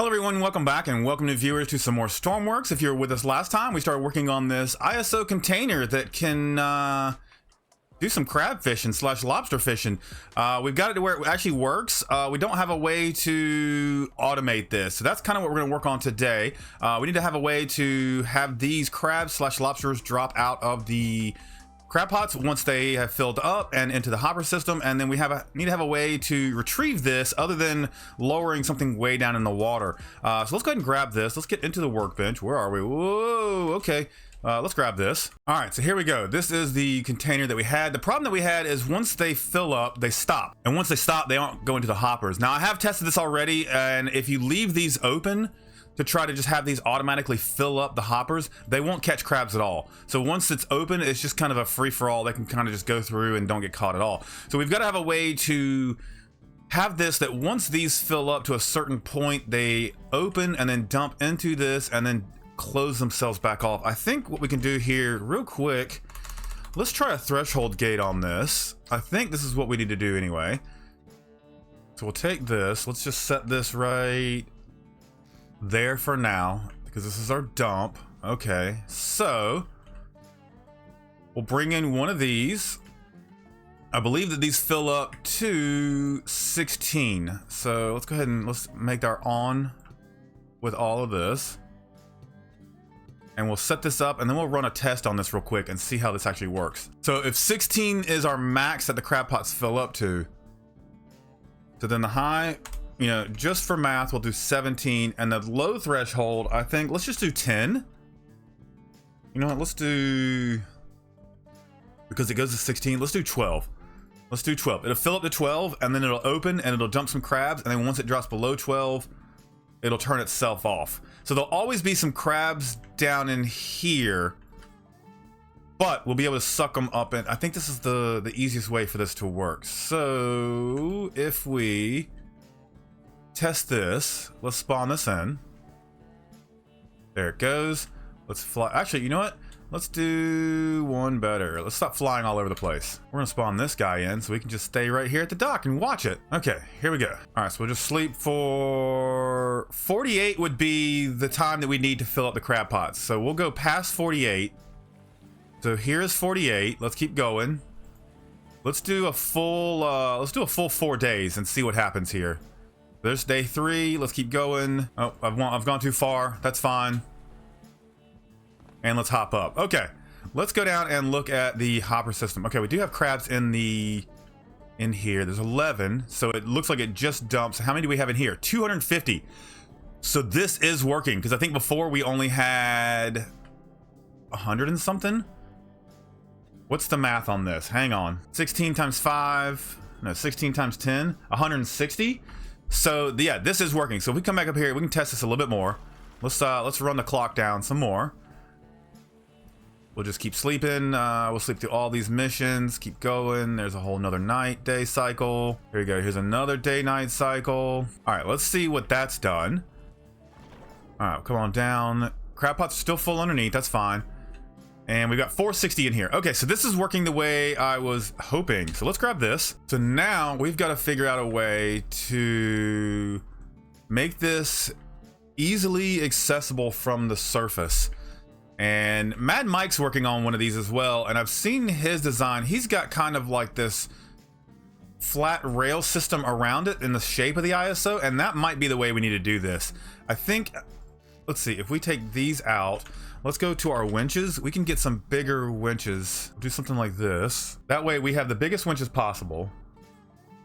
Hello everyone, welcome back and welcome new viewers to some more STORMWORKS. If you were with us last time, we started working on this ISO container that can do some crab fishing / lobster fishing. We've got it to where it actually works. We don't have a way to automate this, so that's kind of what we're going to work on today. We need to have a way to have these crabs / lobsters drop out of the crab pots once they have filled up and into the hopper system, and then we need to have a way to retrieve this other than lowering something way down in the water. So let's go ahead and grab this. Let's get into the workbench. Where are we? Whoa, okay. Let's grab this. All right, so here we go. This is the container that we had. The problem that we had is once they fill up, they stop. And once they stop, they don't go into the hoppers. Now, I have tested this already, and if you leave these open to try to just have these automatically fill up the hoppers, they won't catch crabs at all. So once it's open, it's just kind of a free-for-all. They can kind of just go through and don't get caught at all. So we've got to have a way to have this that once these fill up to a certain point, they open and then dump into this and then close themselves back off. I think what we can do here real quick, let's try a threshold gate on this. I think this is what we need to do anyway. So we'll take this, let's just set this right there for now because this is our dump. Okay, so we'll bring in one of these. I believe that these fill up to 16, so let's go ahead and let's make our on with all of this, and we'll set this up and then we'll run a test on this real quick and see how this actually works. So if 16 is our max that the crab pots fill up to, so then the high, you know, just for math, we'll do 17, and the low threshold, I think, let's just do 10. You know what, let's do, because it goes to 16, let's do 12. Let's do 12. It'll fill up to 12, and then it'll open, and it'll dump some crabs, and then once it drops below 12, it'll turn itself off. So there'll always be some crabs down in here, but we'll be able to suck them up, and I think this is the easiest way for this to work. So if we test this, let's spawn this in. There it goes. Let's fly. Actually, you know what? Let's do one better. Let's stop flying all over the place. We're gonna spawn this guy in so we can just stay right here at the dock and watch it. Okay, here we go. All right, so we'll just sleep for 48 would be the time that we need to fill up the crab pots. So we'll go past 48. So here's 48. Let's keep going. Let's do a full 4 days and see what happens here. There's day 3. Let's keep going. Oh, I've gone too far. That's fine. And let's hop up. Okay, let's go down and look at the hopper system. Okay, we do have crabs in here. There's 11, so it looks like it just dumps. How many do we have in here? 250. So this is working, because I think before we only had 100 and something. What's the math on this? Hang on. 16 times 5. No, 16 times 10. 160. So yeah, this is working. So if we come back up here, we can test this a little bit more. Let's run the clock down some more. We'll just keep sleeping. We'll sleep through all these missions. Keep going. There's a whole nother day cycle. Here we go. Here's another day-night cycle. All right, let's see what that's done. All right, come on down. Crab pots are still full underneath. That's fine. And we've got 460 in here. Okay, so this is working the way I was hoping. So let's grab this. So now we've got to figure out a way to make this easily accessible from the surface. And Mad Mike's working on one of these as well, and I've seen his design. He's got kind of like this flat rail system around it in the shape of the ISO, and that might be the way we need to do this. I think, let's see, if we take these out, let's go to our winches. We can get some bigger winches. Do something like this. That way we have the biggest winches possible.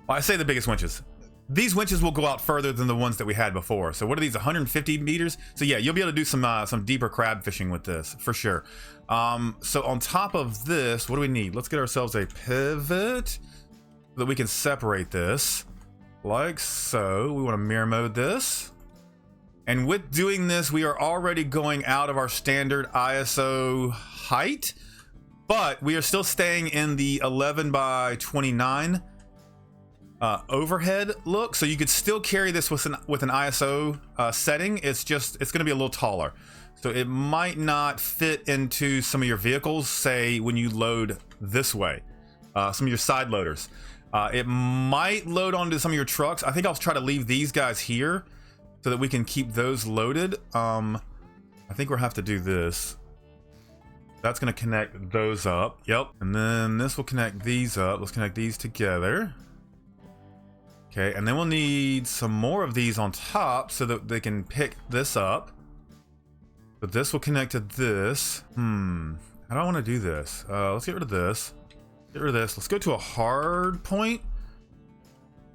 Well, I say the biggest winches. These winches will go out further than the ones that we had before. So what are these, 150 meters? So yeah, you'll be able to do some deeper crab fishing with this, for sure. So on top of this, what do we need? Let's get ourselves a pivot so that we can separate this, like so. We want to mirror mode this. And with doing this, we are already going out of our standard ISO height, but we are still staying in the 11 by 29 overhead look, so you could still carry this with an ISO setting. It's going to be a little taller, so it might not fit into some of your vehicles, say when you load this way, some of your side loaders. It might load onto some of your trucks. I think I'll try to leave these guys here so that we can keep those loaded. I think we'll have to do this. That's going to connect those up. Yep. And then this will connect these up. Let's connect these together. Okay. And then we'll need some more of these on top so that they can pick this up. But this will connect to this. How do I want to do this? Let's get rid of this. Get rid of this. Let's go to a hard point.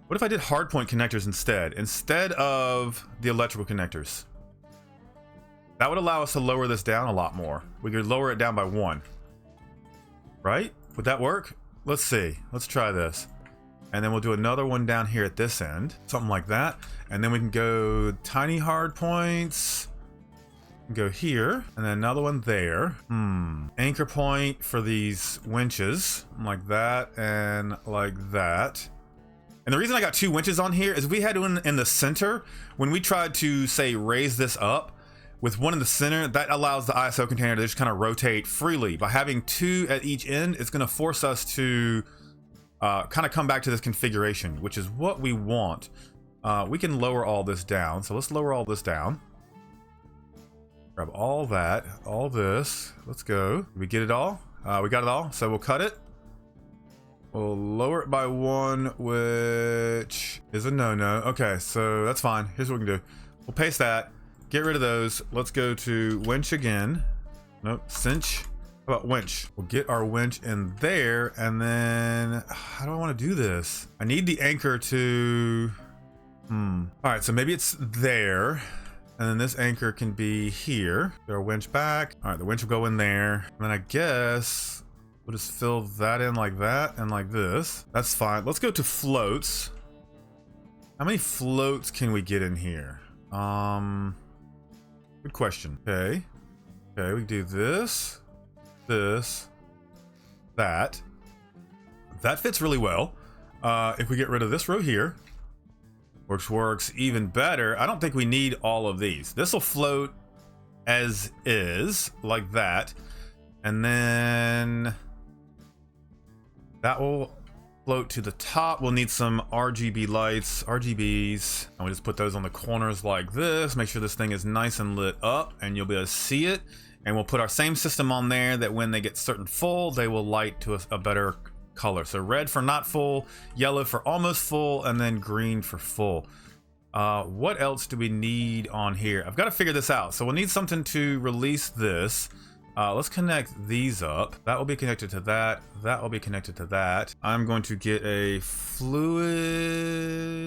What if I did hard point connectors instead of the electrical connectors? That would allow us to lower this down a lot more. We could lower it down by 1. Right? Would that work? Let's see. Let's try this. And then we'll do another one down here at this end. Something like that. And then we can go tiny hard points. Go here. And then another one there. Anchor point for these winches. Like that and like that. And the reason I got 2 winches on here is we had one in the center. When we tried to, say, raise this up, with one in the center, that allows the ISO container to just kind of rotate freely. By having 2 at each end, it's going to force us to kind of come back to this configuration, which is what we want. We can lower all this down. So let's lower all this down. Grab all that, all this. Let's go. Did we get it all? We got it all. So we'll cut it. We'll lower it by 1, which is a no-no. Okay, so that's fine. Here's what we can do. We'll paste that. Get rid of those. Let's go to winch again. Nope, cinch. How about winch? We'll get our winch in there, and then how do I want to do this? I need the anchor to... All right, so maybe it's there, and then this anchor can be here. Get our winch back. All right, the winch will go in there, and then I guess we'll just fill that in like that and like this. That's fine. Let's go to floats. How many floats can we get in here? Good question. Okay. Okay, we do this, this, that. That fits really well. If we get rid of this row here, which works even better, I don't think we need all of these. This will float as is, like that. And then that will float to the top. We'll need some RGB lights, RGBs, and we just put those on the corners like this. Make sure this thing is nice and lit up and you'll be able to see it. And we'll put our same system on there that when they get certain full, they will light to a better color. So red for not full, yellow for almost full, and then green for full. What else do we need on here? I've got to figure this out. So we'll need something to release this. Let's connect these up. That will be connected to that. That will be connected to that. I'm going to get a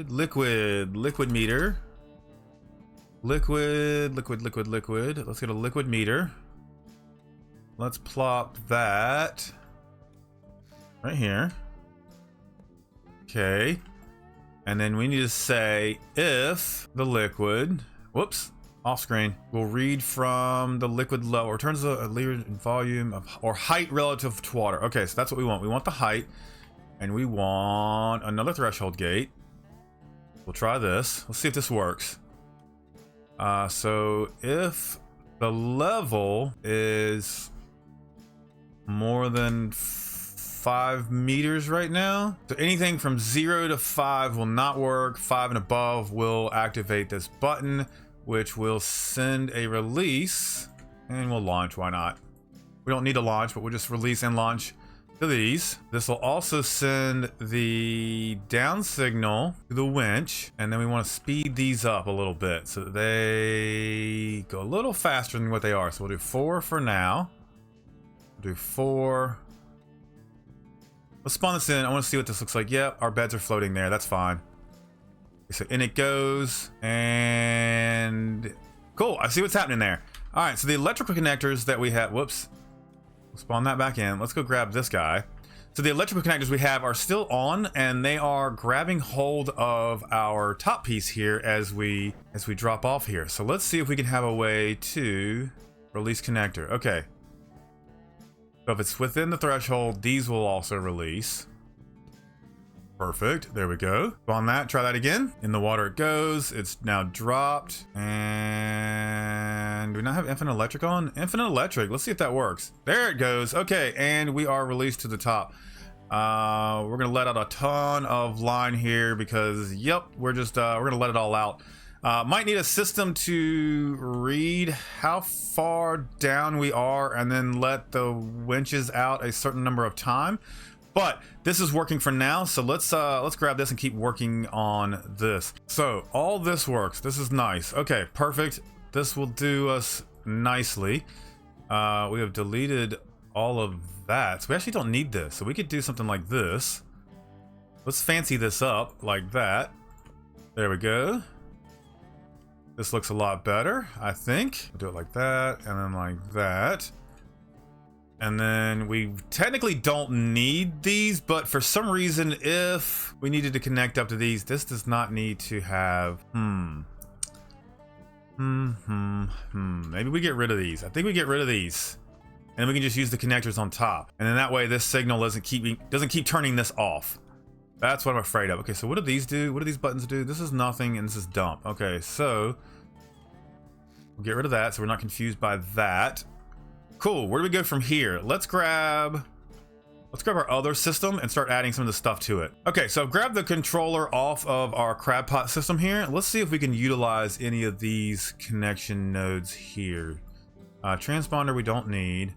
liquid meter. Liquid. Let's get a liquid meter. Let's plop that right here. Okay. And then we need to say if the liquid, whoops, off screen, will read from the liquid low or turns the leader in volume of or height relative to water. Okay, so that's what we want. We want the height, and we want another threshold gate. We'll try this. Let's see if this works. So if the level is more than 5 meters right now, so anything from 0 to 5 will not work. 5 and above will activate this button, which will send a release, and we'll launch. Why not? We don't need to launch, but we'll just release and launch to these. This will also send the down signal to the winch, and then we want to speed these up a little bit so that they go a little faster than what they are. So we'll do 4 for now. We'll do 4. Let's spawn this in. I want to see what this looks like. Yep, our beds are floating there. That's fine. So in it goes, and cool. I see what's happening there. All right, so the electrical connectors that we have, whoops, we'll spawn that back in. Let's go grab this guy. So the electrical connectors we have are still on, and they are grabbing hold of our top piece here as we drop off here. So let's see if we can have a way to release connector. Okay. So if it's within the threshold, these will also release. Perfect. There we go. On that, try that again. In the water it goes. It's now dropped. And do we not have infinite electric on? Infinite electric. Let's see if that works. There it goes. Okay, and we are released to the top. We're gonna let out a ton of line here because, yep, we're gonna let it all out. Might need a system to read how far down we are and then let the winches out a certain number of time. But this is working for now, so let's grab this and keep working on this. So all this works. This is nice. Okay, perfect. This will do us nicely. We have deleted all of that, so we actually don't need this. So we could do something like this. Let's fancy this up like that. There we go. This looks a lot better, I think. We'll do it like that, and then like that. And then we technically don't need these, but for some reason, if we needed to connect up to these, this does not need to have, maybe we get rid of these. I think we get rid of these. And we can just use the connectors on top. And then that way this signal doesn't keep turning this off. That's what I'm afraid of. Okay, so what do these do? What do these buttons do? This is nothing and this is dump. Okay, so we'll get rid of that so we're not confused by that. Cool, where do we go from here? Let's grab our other system and start adding some of the stuff to it. Okay, so grab the controller off of our crab pot system here. Let's see if we can utilize any of these connection nodes here. Transponder we don't need.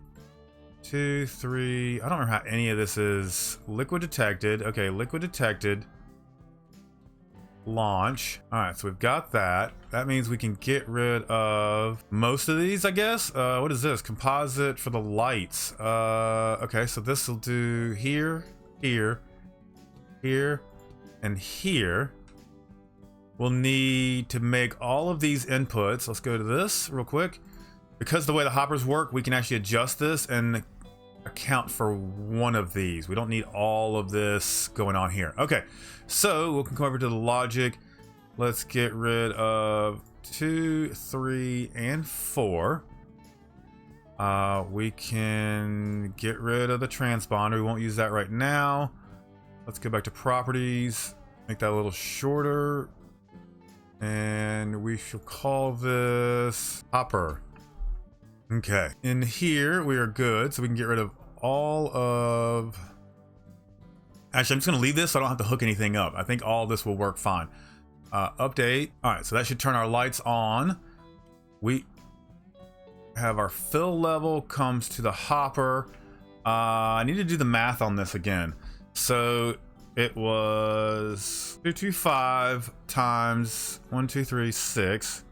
2, 3, I don't remember how any of this is. Liquid detected. Okay, liquid detected. Launch. All right, so we've got that. That means we can get rid of most of these, I guess. What is this? Composite for the lights. Okay, so this will do here, here, here, and here. We'll need to make all of these inputs. Let's go to this real quick. Because the way the hoppers work, we can actually adjust this and account for one of these. We don't need all of this going on here. Okay, so we'll come over to the logic. Let's get rid of 2, 3, and 4. We can get rid of the transponder. We won't use that right now. Let's go back to properties, make that a little shorter, and we shall call this hopper. Okay, in here we are good, so we can get rid of all of... Actually, I'm just gonna leave this so I don't have to hook anything up. I think all this will work fine. Update. All right, so that should turn our lights on. We have our fill level comes to the hopper. I need to do the math on this again. So it was 225 times 1, 2, 3, 6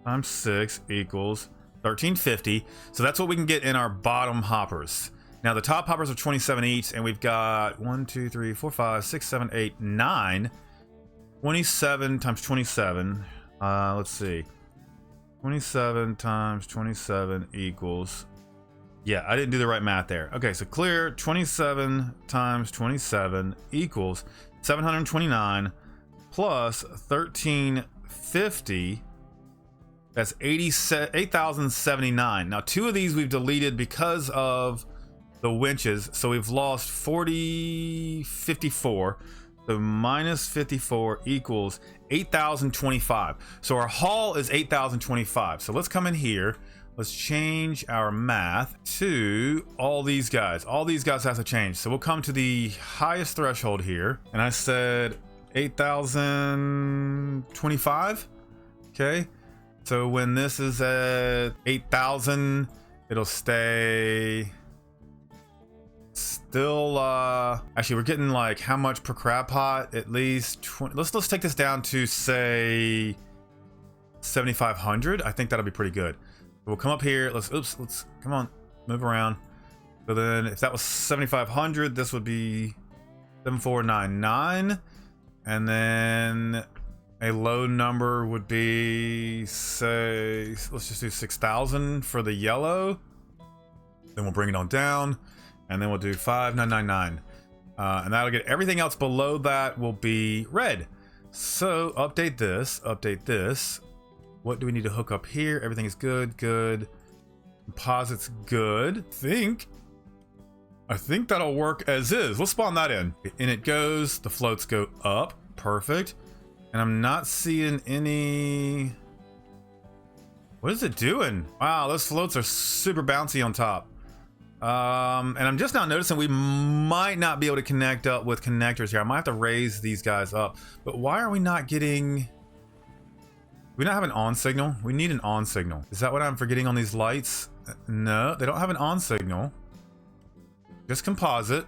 times 6 equals 1350. So that's what we can get in our bottom hoppers. Now the top hoppers are 27 each, and we've got 1, 2, 3, 4, 5, 6, 7, 8, 9. 27 times 27. Let's see. 27 times 27 equals. Yeah, I didn't do the right math there. Okay, so clear. 27 times 27 equals 729 plus 1350. That's 8,079. Now, 2 of these we've deleted because of the winches, so we've lost 54. So minus 54 equals 8,025. So our haul is 8,025. So let's come in here. Let's change our math to all these guys. All these guys have to change. So we'll come to the highest threshold here, and I said 8,025. Okay. So when this is at 8,000, it'll stay still. Actually, we're getting like how much per crab pot? At least 20. Let's take this down to say 7,500. I think that'll be pretty good. We'll come up here. Let's come on, move around. So then, if that was 7,500, this would be 7,499, and then a low number would be, say, let's just do 6,000 for the yellow. Then we'll bring it on down, and then we'll do 5,999, and that'll get everything else below that will be red. So update this. Update this. What do we need to hook up here? Everything is good. Good. Composite's good. I think that'll work as is. Let's spawn that in. In it goes. The floats go up. Perfect. And I'm not seeing any... What is it doing? Wow, those floats are super bouncy on top. And I'm just now noticing we might not be able to connect up with connectors here. I might have to raise these guys up. But why are we not getting... We don't have an on signal. We need an on signal. Is that what I'm forgetting on these lights? No, they don't have an on signal. Just composite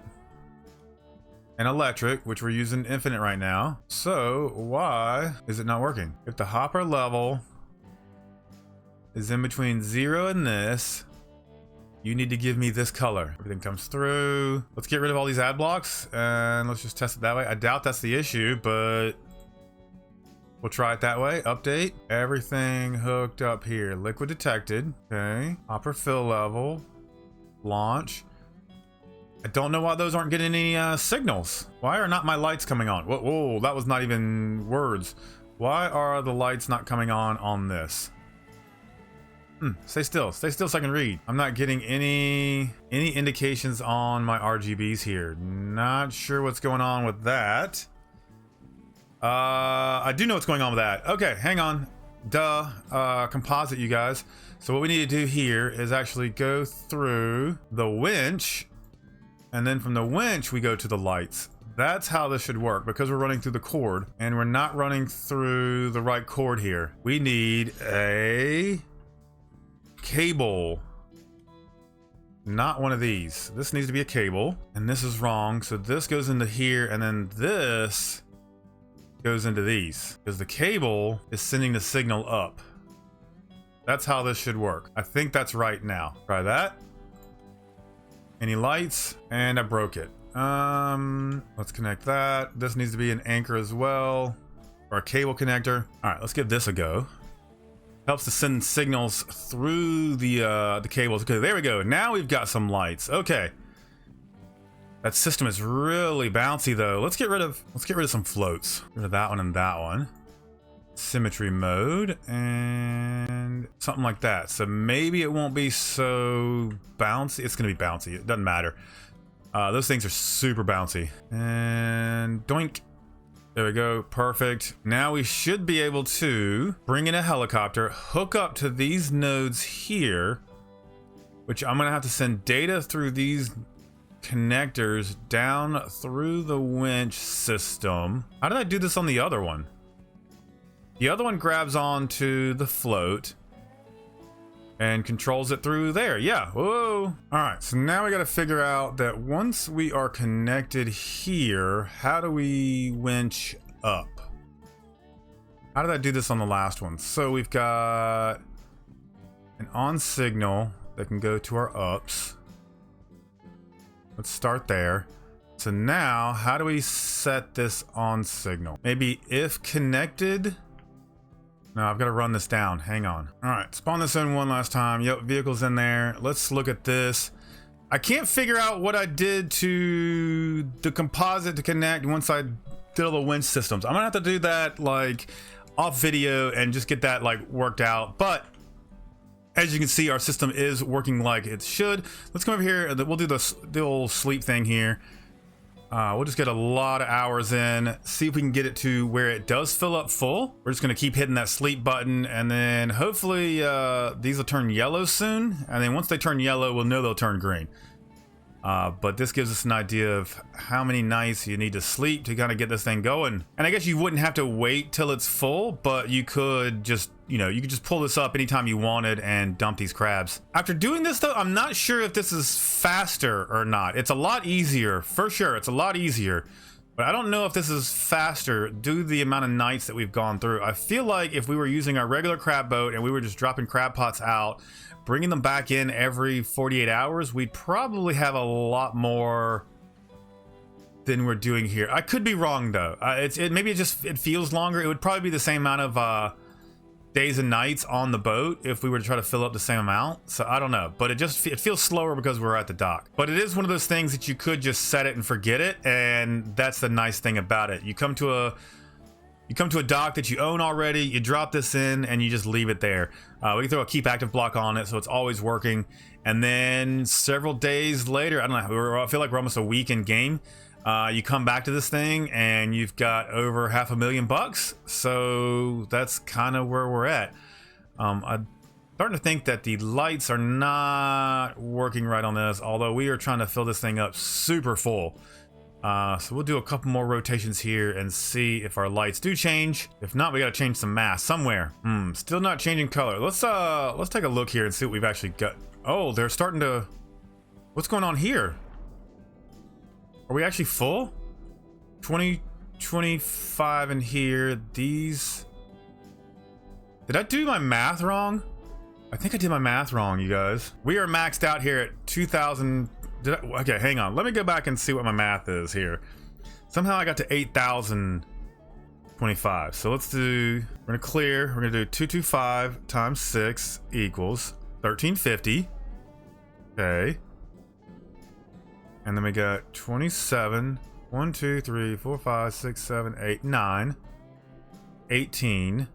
and electric, which we're using infinite right now. So why is it not working? If the hopper level is in between 0 and this, you need to give me this color. Everything comes through. Let's get rid of all these ad blocks and let's just test it that way. I doubt that's the issue, but we'll try it that way. Update. Everything hooked up here. Liquid detected. Okay. Hopper fill level. Launch. I don't know why those aren't getting any signals. Why are not my lights coming on? Whoa, whoa, that was not even words. Why are the lights not coming on this? Stay still so I can read. I'm not getting any indications on my RGBs here. Not sure what's going on with that. I do know what's going on with that. Okay, hang on. Composite, you guys. So what we need to do here is actually go through the winch, and then from the winch we go to the lights. That's how this should work, because we're running through the cord and we're not running through the right cord here. We need a cable, not one of these. This needs to be a cable, and this is wrong. So this goes into here, and then this goes into these, because the cable is sending the signal up. That's how this should work. I think that's right now. Try that. Any lights? And I broke it. Let's connect that. This needs to be an anchor as well, or a cable connector. All right, let's give this a go. Helps to send signals through the cables. Okay, there we go. Now we've got some lights. Okay. That system is really bouncy though. Let's get rid of some floats. Get rid of that one and that one. Symmetry mode and something like that. So maybe it won't be so bouncy. It's gonna be bouncy. It doesn't matter. Those things are super bouncy. And doink. There we go, perfect. Now we should be able to bring in a helicopter, hook up to these nodes here, which I'm gonna have to send data through these connectors down through the winch system. How did I do this on the other one? The other one grabs onto the float and controls it through there. Yeah, whoa. All right, so now we gotta figure out that once we are connected here, how do we winch up? How did I do this on the last one? So we've got an on signal that can go to our ups. Let's start there. So now, how do we set this on signal? Maybe if connected. No, I've got to run this down. Hang on. All right, spawn this in one last time. Yep, vehicle's in there. Let's look at this. I can't figure out what I did to the composite to connect once I did all the winch systems. I'm gonna have to do that like off video and just get that like worked out. But as you can see, our system is working like it should. Let's come over here. We'll do the old sleep thing here. We'll just get a lot of hours in, see if we can get it to where it does fill up full. We're just gonna keep hitting that sleep button, and then hopefully these will turn yellow soon. And then once they turn yellow, we'll know they'll turn green. But this gives us an idea of how many nights you need to sleep to kind of get this thing going. And I guess you wouldn't have to wait till it's full, but you could just, you know, you could just pull this up anytime you wanted and dump these crabs. After doing this though, I'm not sure if this is faster or not. It's a lot easier, for sure. It's a lot easier, but I don't know if this is faster due to the amount of nights that we've gone through. I feel like if we were using our regular crab boat and we were just dropping crab pots out, bringing them back in every 48 hours, we'd probably have a lot more than we're doing here. I could be wrong though. Maybe it feels longer. It would probably be the same amount of days and nights on the boat if we were to try to fill up the same amount. So I don't know, but it feels slower because we're at the dock. But it is one of those things that you could just set it and forget it, and that's the nice thing about it. You come to a dock that you own already, you drop this in, and you just leave it there. We can throw a keep active block on it, so it's always working. And then several days later, I don't know, I feel like we're almost a week in game. You come back to this thing, and you've got over $500,000. So that's kind of where we're at. I'm starting to think that the lights are not working right on this, although we are trying to fill this thing up super full. So we'll do a couple more rotations here and see if our lights do change. If not, we gotta change some mask somewhere. Still not changing color. Let's take a look here and see what we've actually got. Oh, they're starting to... What's going on here? Are we actually full? 20, 25 in here. These... Did I do my math wrong? I think I did my math wrong, you guys. We are maxed out here at 2,000... Okay, hang on. Let me go back and see what my math is here. Somehow I got to 8,025. So let's do... We're gonna clear. We're gonna do 225 times 6 equals 1,350. Okay. And then we got 27. 1, 2, 3, 4, 5, 6, 7, 8, 9. 18.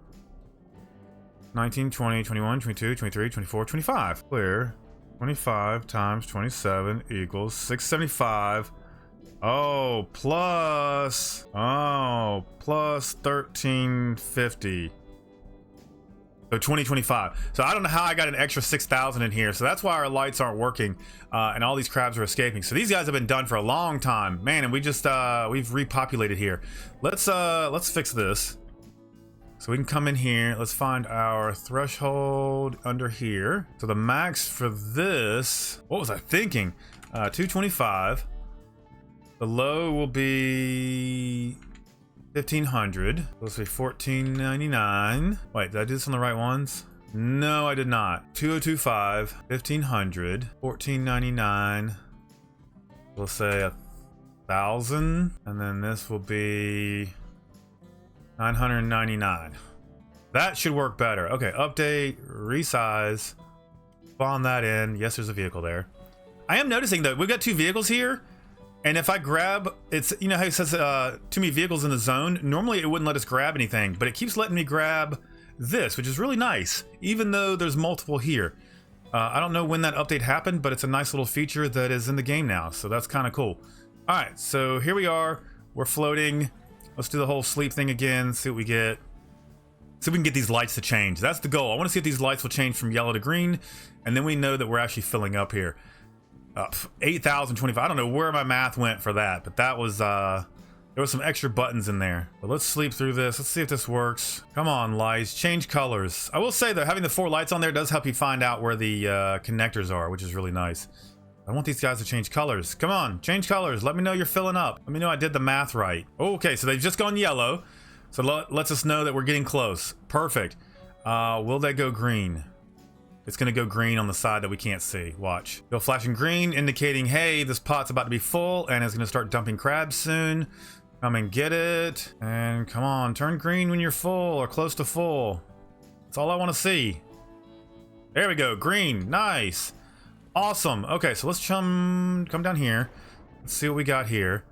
19, 20, 21, 22, 23, 24, 25. Clear. 25 times 27 equals 675. Oh, plus 1350. So 2025. So I don't know how I got an extra 6,000 in here. So that's why our lights aren't working, and all these crabs are escaping. So these guys have been done for a long time, man. And we just we've repopulated here. Let's fix this. So we can come in here. Let's find our threshold under here. So the max for this, what was I thinking? 225. The low will be 1,500. Let's say 1,499. Wait, did I do this on the right ones? No, I did not. 2025, 1,500, 1,499. We'll say 1,000, and then this will be 999. That should work better. Okay, update, resize, spawn that in. Yes, there's a vehicle there. I am noticing that we've got 2 vehicles here, and if I grab, it's, you know how it says too many vehicles in the zone? Normally it wouldn't let us grab anything, but it keeps letting me grab this, which is really nice, even though there's multiple here. I don't know when that update happened, but it's a nice little feature that is in the game now, so that's kind of cool. All right, so here we are. We're floating. Let's do the whole sleep thing again, see what we get. See if we can get these lights to change. That's the goal. I want to see if these lights will change from yellow to green, and then we know that we're actually filling up here. 8,025. I don't know where my math went for that, but that was, there was some extra buttons in there. But let's sleep through this. Let's see if this works. Come on, lights. Change colors. I will say that having the 4 lights on there does help you find out where the connectors are, which is really nice. I want these guys to change colors. Come on, change colors. Let me know you're filling up. Let me know I did the math right. Okay, so they've just gone yellow. So lets us know that we're getting close. Perfect. Will they go green? It's gonna go green on the side that we can't see. Watch. Go flashing green, indicating, hey, this pot's about to be full and it's gonna start dumping crabs soon. Come and get it. And come on, turn green when you're full or close to full. That's all I wanna see. There we go, green, nice. Awesome. Okay, so let's come down here. Let's see what we got here.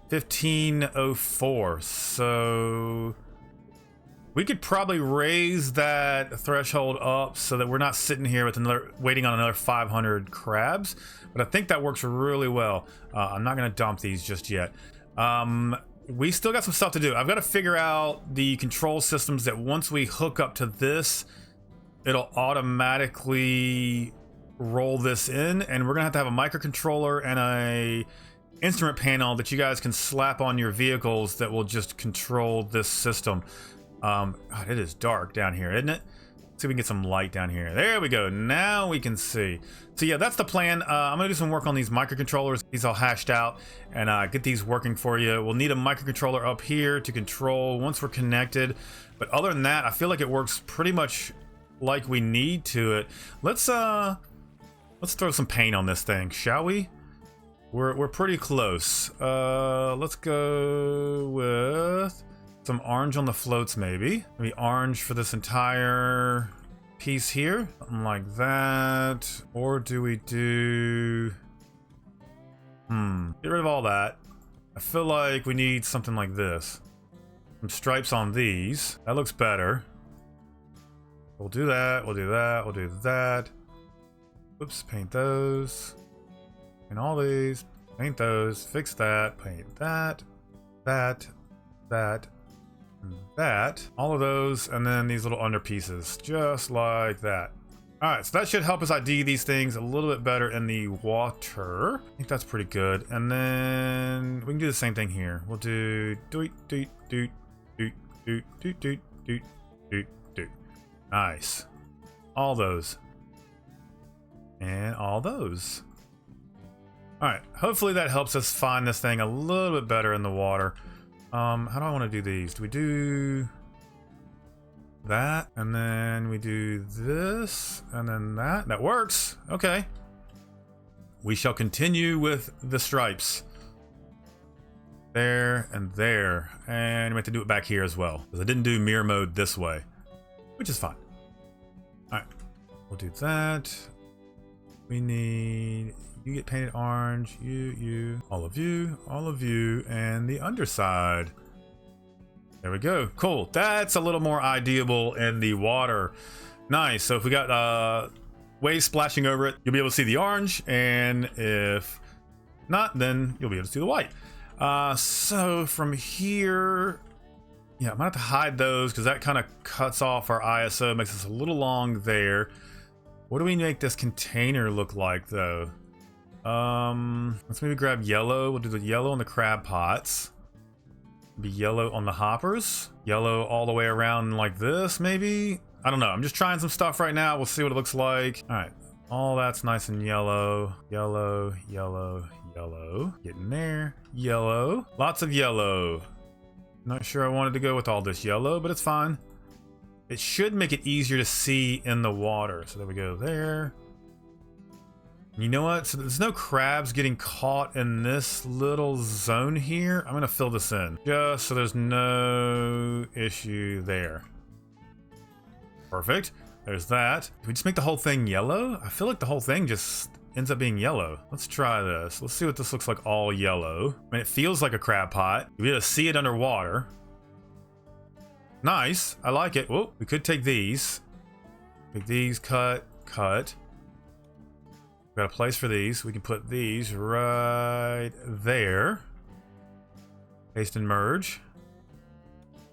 1504. So we could probably raise that threshold up so that we're not sitting here with waiting on another 500 crabs. But I think that works really well. I'm not going to dump these just yet. We still got some stuff to do. I've got to figure out the control systems that once we hook up to this, it'll automatically roll this in, and we're gonna have a microcontroller and a instrument panel that you guys can slap on your vehicles that will just control this system. God, it is dark down here, isn't it? Let's see if we can get some light down here. There we go. Now we can see. So yeah, that's the plan. I'm gonna do some work on these microcontrollers, these all hashed out, and get these working for you. We'll need a microcontroller up here to control once we're connected, but other than that, I feel like it works pretty much like we need to it. Let's throw some paint on this thing, shall we? We're pretty close. Let's go with some orange on the floats, maybe. Maybe orange for this entire piece here. Something like that. Or do we do... Get rid of all that. I feel like we need something like this. Some stripes on these. That looks better. We'll do that, we'll do that, we'll do that. Oops, paint those. And all these. Paint those. Fix that. Paint that. That. That. And that. All of those. And then these little under pieces. Just like that. All right, so that should help us ID these things a little bit better in the water. I think that's pretty good. And then we can do the same thing here. We'll do doot doot doot doot doot doot doot doot doot doot. Nice. All those. And all those. All right, hopefully that helps us find this thing a little bit better in the water. How do I want to do these? Do we do that? And then we do this, and then that. That works. Okay. We shall continue with the stripes. There and there. And we have to do it back here as well, because I didn't do mirror mode this way, which is fine. All right, we'll do that. We need, you get painted orange, you, all of you, and the underside. There we go. Cool. That's a little more ideable in the water. Nice. So if we got waves splashing over it, you'll be able to see the orange, and if not, then you'll be able to see the white. So from here, yeah, I might have to hide those because that kind of cuts off our ISO, makes us a little long there. What do we make this container look like though? Let's maybe grab yellow. We'll do the yellow on the crab pots. Be yellow on the hoppers. Yellow all the way around like this, maybe? I don't know. I'm just trying some stuff right now. We'll see what it looks like. All right. All that's nice and yellow. Yellow, yellow, yellow. Getting there. Yellow. Lots of yellow. Not sure I wanted to go with all this yellow, but it's fine. It should make it easier to see in the water. So there we go there. You know what? So there's no crabs getting caught in this little zone here. I'm going to fill this in just so there's no issue there. Perfect. There's that. Do we just make the whole thing yellow? I feel like the whole thing just ends up being yellow. Let's try this. Let's see what this looks like all yellow. I mean, it feels like a crab pot. You'll be able to see it underwater. Nice. I like it. Whoa, we could take these. Take these, cut. We've got a place for these. We can put these right there. Paste and merge.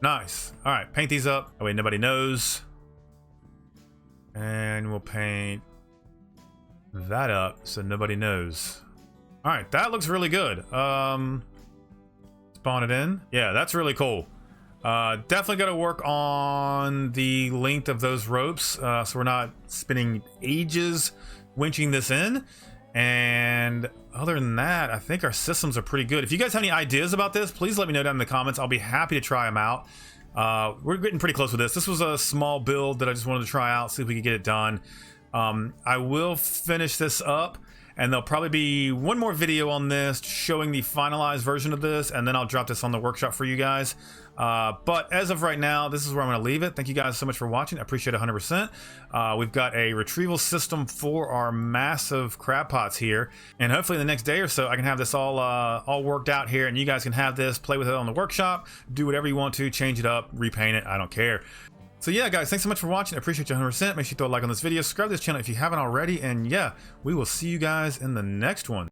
Nice. All right, paint these up. That way nobody knows. And we'll paint that up so nobody knows. All right, that looks really good. Spawn it in. Yeah, that's really cool. Definitely got to work on the length of those ropes so we're not spending ages winching this in. And other than that, I think our systems are pretty good. If you guys have any ideas about this, please let me know down in the comments. I'll be happy to try them out. We're getting pretty close with this. This was a small build that I just wanted to try out, see if we could get it done. I will finish this up, and there'll probably be one more video on this showing the finalized version of this, and then I'll drop this on the workshop for you guys. But as of right now, this is where I'm going to leave it. Thank you guys so much for watching. I appreciate it 100%. We've got a retrieval system for our massive crab pots here, and hopefully in the next day or so I can have this all worked out here, and you guys can have this, play with it on the workshop, do whatever you want to, change it up, repaint it, I don't care. So yeah, guys, thanks so much for watching. I appreciate you 100%. Make sure you throw a like on this video, subscribe to this channel if you haven't already, and yeah, we will see you guys in the next one.